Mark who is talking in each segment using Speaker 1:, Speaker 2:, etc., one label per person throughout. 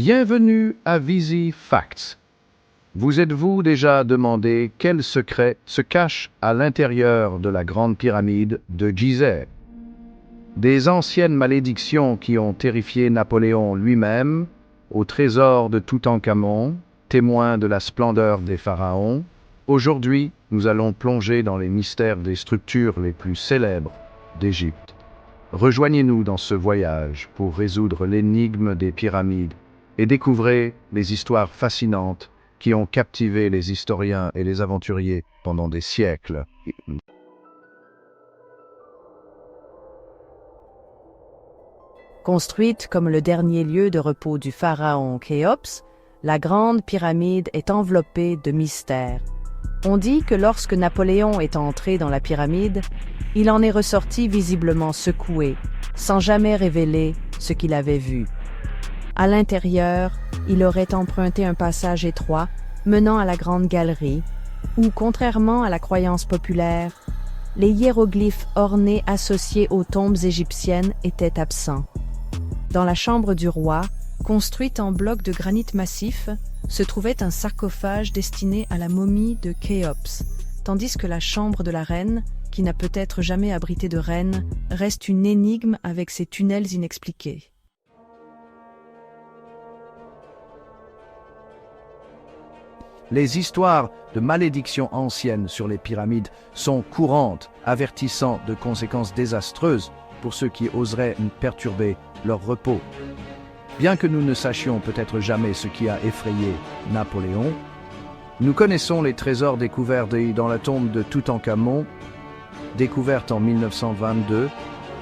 Speaker 1: Bienvenue à Visi Facts. Vous êtes-vous déjà demandé quel secret se cache à l'intérieur de la grande pyramide de Gizeh? Des anciennes malédictions qui ont terrifié Napoléon lui-même, au trésor de Toutankhamon, témoin de la splendeur des pharaons. Aujourd'hui, nous allons plonger dans les mystères des structures les plus célèbres d'Égypte. Rejoignez-nous dans ce voyage pour résoudre l'énigme des pyramides et découvrez les histoires fascinantes qui ont captivé les historiens et les aventuriers pendant des siècles.
Speaker 2: Construite comme le dernier lieu de repos du pharaon Khéops, la grande pyramide est enveloppée de mystères. On dit que lorsque Napoléon est entré dans la pyramide, il en est ressorti visiblement secoué, sans jamais révéler ce qu'il avait vu. À l'intérieur, il aurait emprunté un passage étroit menant à la grande galerie, où, contrairement à la croyance populaire, les hiéroglyphes ornés associés aux tombes égyptiennes étaient absents. Dans la chambre du roi, construite en blocs de granit massif, se trouvait un sarcophage destiné à la momie de Khéops, tandis que la chambre de la reine, qui n'a peut-être jamais abrité de reine, reste une énigme avec ses tunnels inexpliqués.
Speaker 1: Les histoires de malédictions anciennes sur les pyramides sont courantes, avertissant de conséquences désastreuses pour ceux qui oseraient perturber leur repos. Bien que nous ne sachions peut-être jamais ce qui a effrayé Napoléon, nous connaissons les trésors découverts dans la tombe de Toutankhamon, découverte en 1922.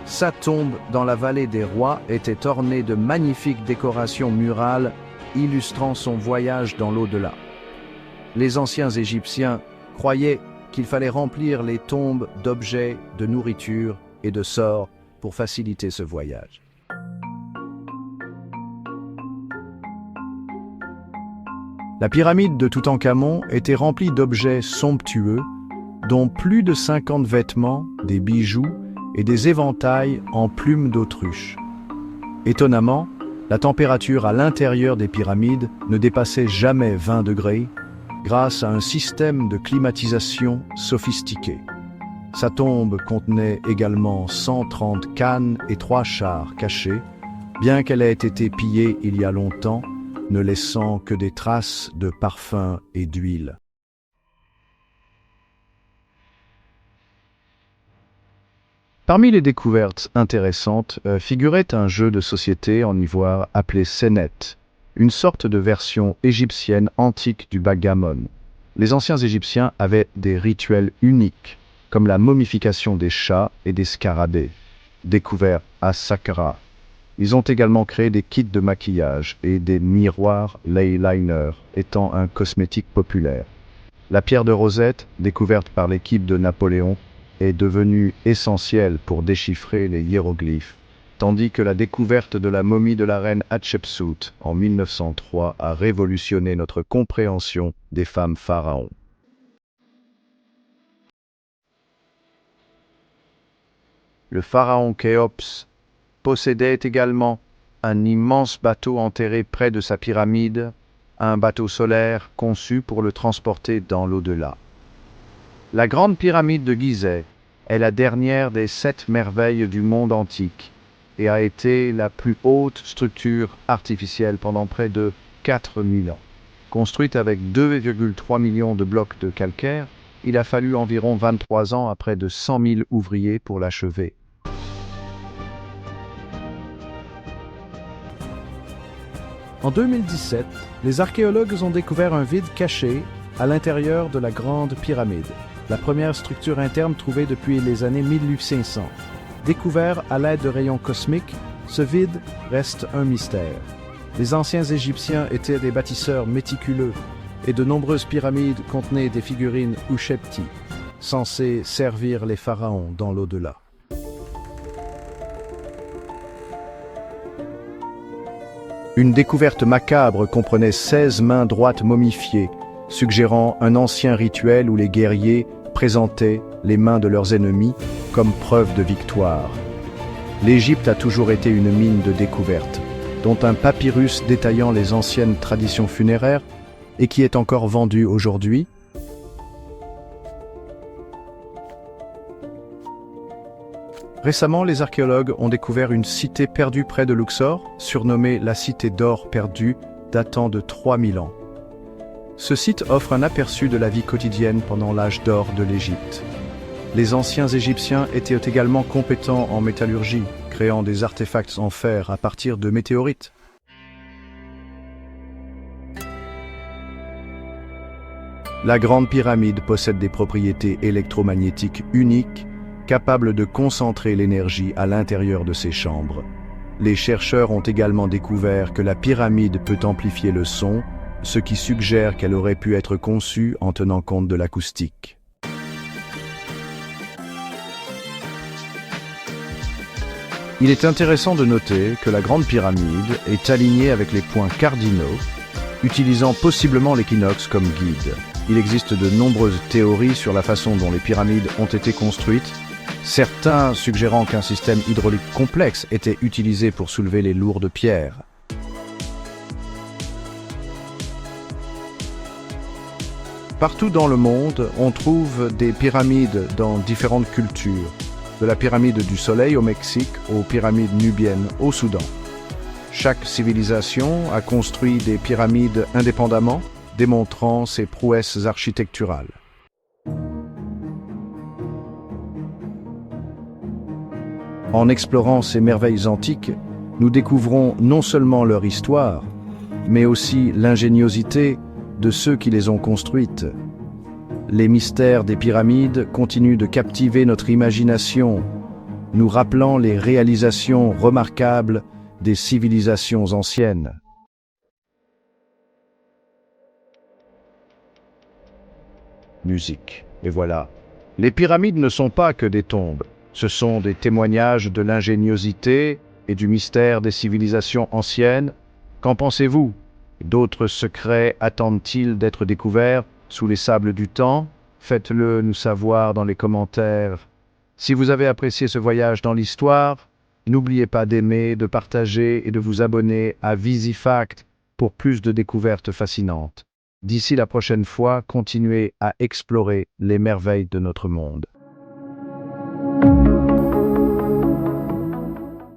Speaker 1: Sa tombe dans la vallée des rois était ornée de magnifiques décorations murales illustrant son voyage dans l'au-delà. Les anciens Égyptiens croyaient qu'il fallait remplir les tombes d'objets, de nourriture et de sorts pour faciliter ce voyage. La pyramide de Toutankhamon était remplie d'objets somptueux, dont plus de 50 vêtements, des bijoux et des éventails en plumes d'autruche. Étonnamment, la température à l'intérieur des pyramides ne dépassait jamais 20 degrés, grâce à un système de climatisation sophistiqué. Sa tombe contenait également 130 cannes et 3 chars cachés, bien qu'elle ait été pillée il y a longtemps, ne laissant que des traces de parfums et d'huile. Parmi les découvertes intéressantes figurait un jeu de société en ivoire appelé Senet, une sorte de version égyptienne antique du backgammon. Les anciens Égyptiens avaient des rituels uniques, comme la momification des chats et des scarabées, découverts à Saqqara. Ils ont également créé des kits de maquillage et des miroirs l'eyeliner, étant un cosmétique populaire. La pierre de Rosette, découverte par l'équipe de Napoléon, est devenue essentielle pour déchiffrer les hiéroglyphes, tandis que la découverte de la momie de la reine Hatshepsut en 1903 a révolutionné notre compréhension des femmes pharaons. Le pharaon Khéops possédait également un immense bateau enterré près de sa pyramide, un bateau solaire conçu pour le transporter dans l'au-delà. La grande pyramide de Gizeh est la dernière des 7 merveilles du monde antique et a été la plus haute structure artificielle pendant près de 4000 ans. Construite avec 2,3 millions de blocs de calcaire, il a fallu environ 23 ans à près de 100 000 ouvriers pour l'achever. En 2017, les archéologues ont découvert un vide caché à l'intérieur de la Grande Pyramide, la première structure interne trouvée depuis les années 1500. Découvert à l'aide de rayons cosmiques, ce vide reste un mystère. Les anciens Égyptiens étaient des bâtisseurs méticuleux et de nombreuses pyramides contenaient des figurines Ushepti, censées servir les pharaons dans l'au-delà. Une découverte macabre comprenait 16 mains droites momifiées, suggérant un ancien rituel où les guerriers présentaient les mains de leurs ennemis comme preuve de victoire. L'Égypte a toujours été une mine de découvertes, dont un papyrus détaillant les anciennes traditions funéraires et qui est encore vendu aujourd'hui. Récemment, les archéologues ont découvert une cité perdue près de Luxor, surnommée la cité d'or perdue, datant de 3000 ans. Ce site offre un aperçu de la vie quotidienne pendant l'âge d'or de l'Égypte. Les anciens Égyptiens étaient également compétents en métallurgie, créant des artefacts en fer à partir de météorites. La Grande Pyramide possède des propriétés électromagnétiques uniques, capables de concentrer l'énergie à l'intérieur de ses chambres. Les chercheurs ont également découvert que la pyramide peut amplifier le son, ce qui suggère qu'elle aurait pu être conçue en tenant compte de l'acoustique. Il est intéressant de noter que la Grande Pyramide est alignée avec les points cardinaux, utilisant possiblement l'équinoxe comme guide. Il existe de nombreuses théories sur la façon dont les pyramides ont été construites, certains suggérant qu'un système hydraulique complexe était utilisé pour soulever les lourdes pierres. Partout dans le monde, on trouve des pyramides dans différentes cultures, de la pyramide du Soleil au Mexique aux pyramides nubiennes au Soudan. Chaque civilisation a construit des pyramides indépendamment, démontrant ses prouesses architecturales. En explorant ces merveilles antiques, nous découvrons non seulement leur histoire, mais aussi l'ingéniosité de ceux qui les ont construites. Les mystères des pyramides continuent de captiver notre imagination, nous rappelant les réalisations remarquables des civilisations anciennes. Musique. Et voilà. Les pyramides ne sont pas que des tombes. Ce sont des témoignages de l'ingéniosité et du mystère des civilisations anciennes. Qu'en pensez-vous? D'autres secrets attendent-ils d'être découverts sous les sables du temps? Faites-le nous savoir dans les commentaires. Si vous avez apprécié ce voyage dans l'histoire, n'oubliez pas d'aimer, de partager et de vous abonner à VisiFact pour plus de découvertes fascinantes. D'ici la prochaine fois, continuez à explorer les merveilles de notre monde.